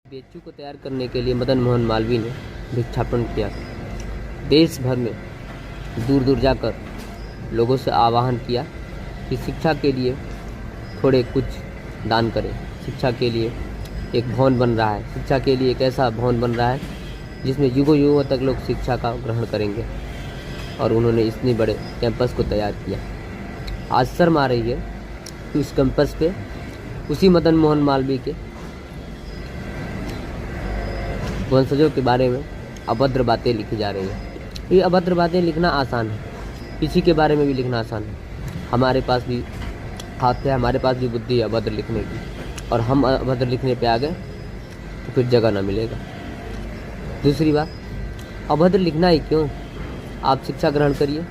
BHU को तैयार करने के लिए मदन मोहन मालवीय ने भिक्षाटन किया। देश भर में दूर दूर जाकर लोगों से आह्वान किया कि शिक्षा के लिए थोड़े कुछ दान करें। शिक्षा के लिए एक भवन बन रहा है, शिक्षा के लिए एक ऐसा भवन बन रहा है जिसमें युगों युगों तक लोग शिक्षा का ग्रहण करेंगे, और उन्होंने इतने बड़े कैंपस को तैयार किया। आज शर्म आ रही है कि उस कैंपस पे उसी मदन मोहन मालवीय के वंशजों के बारे में अभद्र बातें लिखी जा रही हैं। ये अभद्र बातें लिखना आसान है, किसी के बारे में भी लिखना आसान है। हमारे पास भी हाथ है, हमारे पास भी बुद्धि है अभद्र लिखने की, और हम अभद्र लिखने पे आ गए तो फिर जगह ना मिलेगा। दूसरी बात, अभद्र लिखना ही क्यों? आप शिक्षा ग्रहण करिए,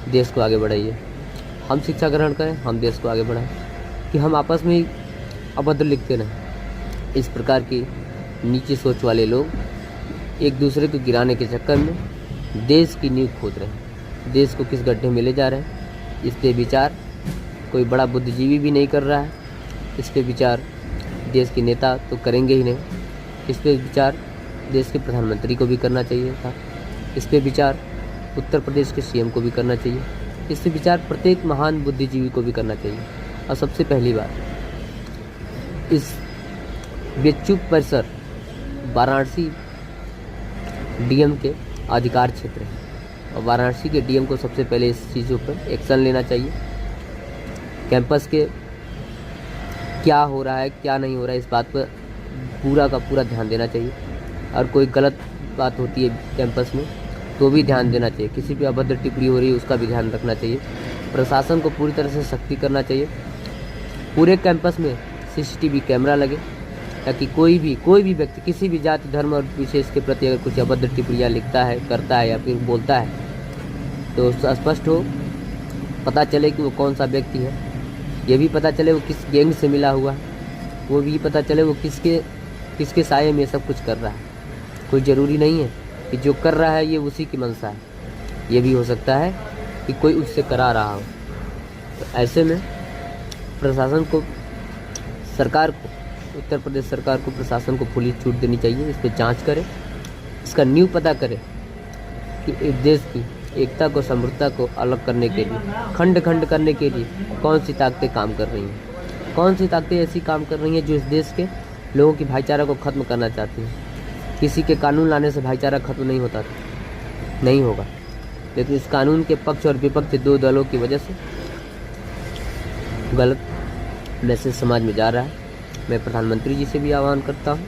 देश को आगे बढ़ाइए। हम शिक्षा ग्रहण करें, हम देश को आगे बढ़ाएं, कि हम आपस में ही अभद्र लिखते रहें। इस प्रकार की नीची सोच वाले लोग एक दूसरे को गिराने के चक्कर में देश की नींव खोद रहे हैं, देश को किस गड्ढे में ले जा रहे हैं। इस पे विचार कोई बड़ा बुद्धिजीवी भी नहीं कर रहा है। इस पे विचार देश के नेता तो करेंगे ही नहीं। इस पे विचार देश के प्रधानमंत्री को भी करना चाहिए था। इस पे विचार उत्तर प्रदेश के सीएम को भी करना चाहिए। इस पे विचार प्रत्येक महान बुद्धिजीवी को भी करना चाहिए। और सबसे पहली बात, इस बीएचयू परिसर वाराणसी डीएम के अधिकार क्षेत्र है, और वाराणसी के डीएम को सबसे पहले इस चीज़ों पर एक्शन लेना चाहिए। कैंपस के क्या हो रहा है, क्या नहीं हो रहा है, इस बात पर पूरा का पूरा ध्यान देना चाहिए। और कोई गलत बात होती है कैंपस में तो भी ध्यान देना चाहिए। किसी पे अभद्र टिप्पणी हो रही है उसका भी ध्यान रखना चाहिए। प्रशासन को पूरी तरह से सख्ती करना चाहिए। पूरे कैंपस में सीसीटीवी कैमरा लगे, ताकि कोई भी व्यक्ति किसी भी जाति धर्म और विशेष के प्रति अगर कुछ अभद्र टिप्पणियाँ लिखता है, करता है या फिर बोलता है तो स्पष्ट हो, पता चले कि वो कौन सा व्यक्ति है। ये भी पता चले वो किस गैंग से मिला हुआ है, वो भी पता चले वो किसके साये में सब कुछ कर रहा है। कोई ज़रूरी नहीं है कि जो कर रहा है ये उसी की मंशा है, ये भी हो सकता है कि कोई उससे करा रहा हो। तो ऐसे में प्रशासन को, सरकार को, उत्तर प्रदेश सरकार को, प्रशासन को खुली छूट देनी चाहिए। इस पर जांच करे, इसका न्यू पता करे कि एक देश की एकता को, समृद्धता को अलग करने के लिए, खंड खंड करने के लिए कौन सी ताकतें काम कर रही हैं, कौन सी ताकतें ऐसी काम कर रही हैं जो इस देश के लोगों की भाईचारा को ख़त्म करना चाहती हैं। किसी के कानून लाने से भाईचारा खत्म नहीं होता, नहीं होगा, लेकिन इस कानून के पक्ष और विपक्ष दो दलों की वजह से गलत मैसेज समाज में जा रहा है। मैं प्रधानमंत्री जी से भी आह्वान करता हूँ